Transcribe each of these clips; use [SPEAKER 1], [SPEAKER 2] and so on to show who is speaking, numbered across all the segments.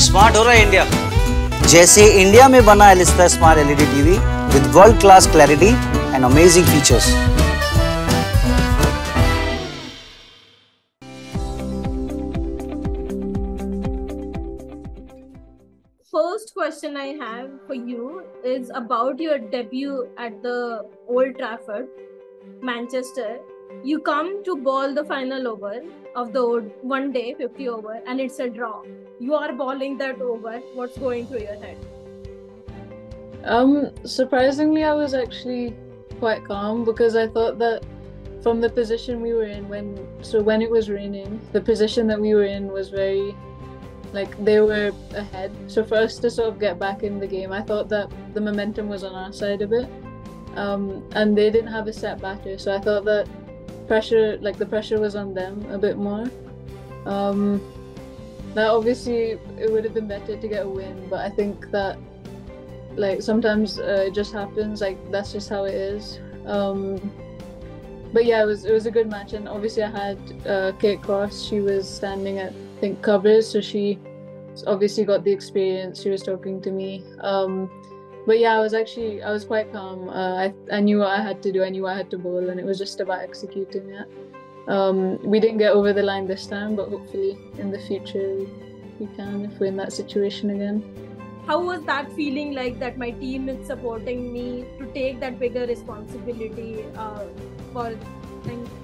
[SPEAKER 1] Smart हो रहा है इंडिया, जैसे इंडिया में बना Elista smart LED TV with world class clarity and amazing features.
[SPEAKER 2] First question I have for you is about your debut at the Old Trafford, Manchester. You come to bowl the final over of the one day 50 over and it's a draw. You are bowling that over. What's going through your head?
[SPEAKER 3] Surprisingly, I was actually quite calm because I thought that from the position we were in when it was raining, the position that we were in was very, like, they were ahead. So for us to sort of get back in the game, I thought that the momentum was on our side a bit. And they didn't have a set batter, so I thought that the pressure was on them a bit more. Now obviously it would have been better to get a win, but I think that, like, sometimes it just happens, like, that's just how it is. But yeah, it was a good match, and obviously I had Kate Cross. She was standing at, I think, covers, so she obviously got the experience. She was talking to me. But yeah, I was quite calm. I knew what I had to do. I knew I had to bowl, and it was just about executing it. We didn't get over the line this time, but hopefully in the future we can, if we're in that situation again.
[SPEAKER 2] How was that feeling, like that my team is supporting me to take that bigger responsibility and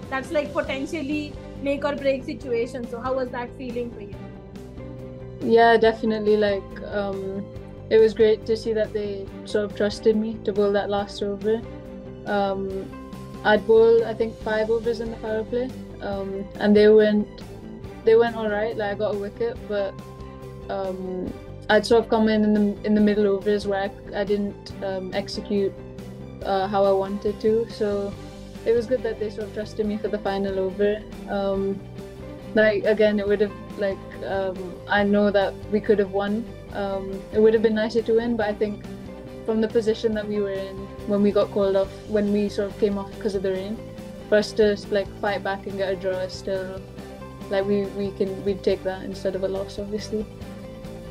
[SPEAKER 2] that's like potentially make or break situation? So how was that feeling for you?
[SPEAKER 3] Yeah, definitely. Like, it was great to see that they sort of trusted me to bowl that last over. I'd bowled, I think, 5 overs in the power play, and they went all right. Like, I got a wicket, but I'd sort of come in the middle overs where I didn't execute how I wanted to. So it was good that they sort of trusted me for the final over. Like, again, it would have, like, I know that we could have won. It would have been nicer to win, but I think from the position that we were in when we got called off, when we sort of came off because of the rain, for us to, like, fight back and get a draw is still, like, we'd take that instead of a loss, obviously.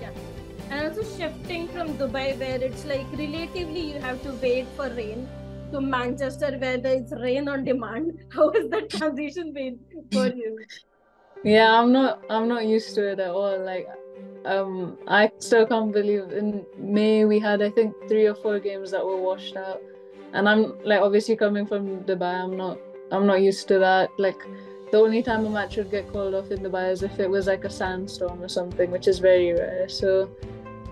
[SPEAKER 2] Yeah. And also shifting from Dubai, where it's like relatively you have to wait for rain, to Manchester where there's rain on demand. How has that transition been for you?
[SPEAKER 3] Yeah, I'm not used to it at all. Like, I still can't believe in May we had, I think, 3 or 4 games that were washed out, and I'm, like, obviously coming from Dubai, I'm not used to that. Like, the only time a match would get called off in Dubai is if it was like a sandstorm or something, which is very rare. So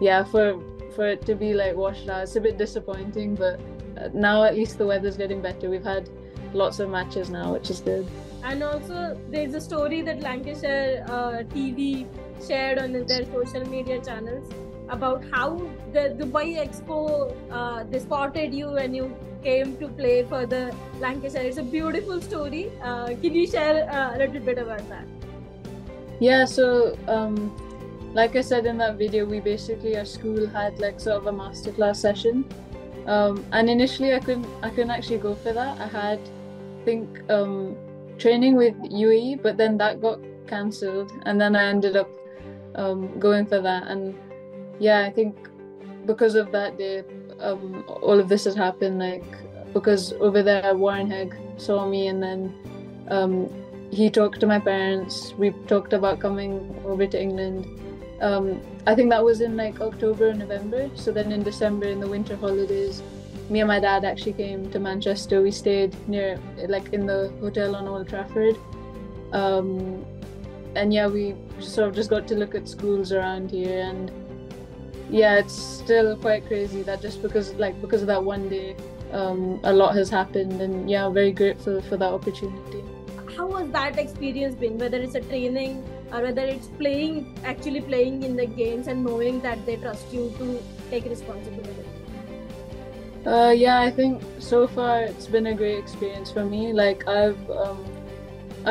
[SPEAKER 3] yeah, for it to be, like, washed out, it's a bit disappointing, but now at least the weather's getting better. We've had lots of matches now, which is good.
[SPEAKER 2] And also there's a story that Lancashire TV shared on their social media channels about how the Dubai Expo, they spotted you and you came to play for the Lancashire. It's a beautiful story. Can you share a little bit about that?
[SPEAKER 3] Yeah, so like I said in that video, our school had, like, sort of a masterclass session, and initially I couldn't actually go for that. I had, I think, training with UAE, but then that got cancelled, and then I ended up going for that. And yeah, I think because of that day, all of this has happened, like, because over there Warren Hegg saw me, and then he talked to my parents. We talked about coming over to England. I think that was in, like, October or November. So then in December, in the winter holidays, me and my dad actually came to Manchester. We stayed near, like, in the hotel on Old Trafford. And yeah, we sort of just got to look at schools around here, and yeah, it's still quite crazy that just because of that one day, a lot has happened, and yeah, I'm very grateful for that opportunity.
[SPEAKER 2] How has that experience been, whether it's a training or whether it's actually playing in the games and knowing that they trust you to take responsibility?
[SPEAKER 3] Yeah, I think so far it's been a great experience for me. Like, I've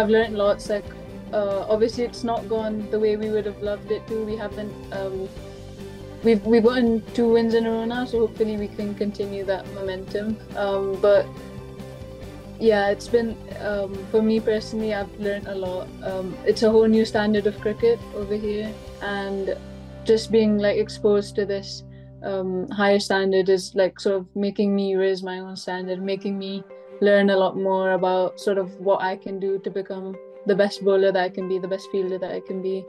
[SPEAKER 3] learned lots. Like, obviously it's not gone the way we would have loved it to. We haven't we've gotten 2 wins in a row now, so hopefully we can continue that momentum. But yeah, it's been, for me personally, I've learned a lot. It's a whole new standard of cricket over here, and just being like exposed to this higher standard is like sort of making me raise my own standard, making me learn a lot more about sort of what I can do to become the best bowler that I can be, the best fielder that I can be.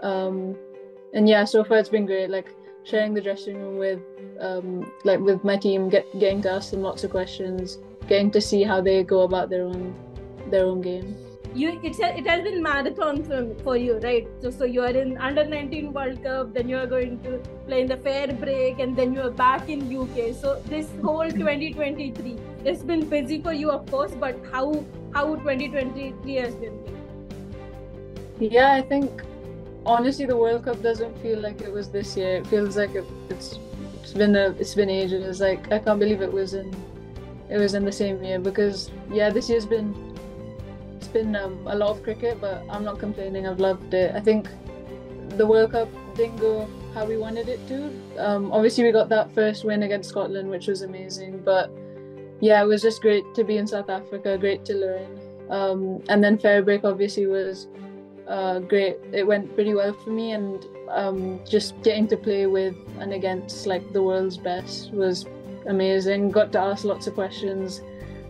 [SPEAKER 3] And yeah, so far it's been great, like sharing the dressing room with my team, getting to ask them lots of questions, getting to see how they go about their own game.
[SPEAKER 2] It has been marathon for you, right? So you are in under-19 World Cup, then you are going to play in the fair break, and then you are back in UK. So this whole 2023, it's been busy for you, of course, but how 2023 has been?
[SPEAKER 3] Yeah, I think honestly the World Cup doesn't feel like it was this year. It feels like it's been ages. Like I can't believe it was in the same year, because yeah, this year's been a lot of cricket, but I'm not complaining. I've loved it. I think the World Cup didn't go how we wanted it to. Obviously we got that first win against Scotland, which was amazing, but yeah, it was just great to be in South Africa, great to learn. And then fair break obviously was great. It went pretty well for me, and just getting to play with and against like the world's best was amazing. Got to ask lots of questions,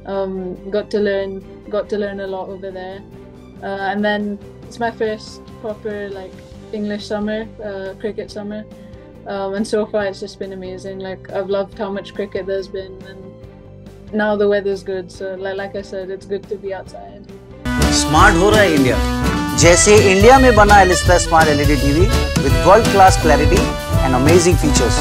[SPEAKER 3] got to learn a lot over there, and then it's my first proper like English summer, cricket summer, and so far it's just been amazing. Like I've loved how much cricket there's been, and now the weather's good, so like I said, it's good to be outside.
[SPEAKER 1] Smart हो रहा है India, जैसे India में बना Elista smart LED TV with world class clarity and amazing features.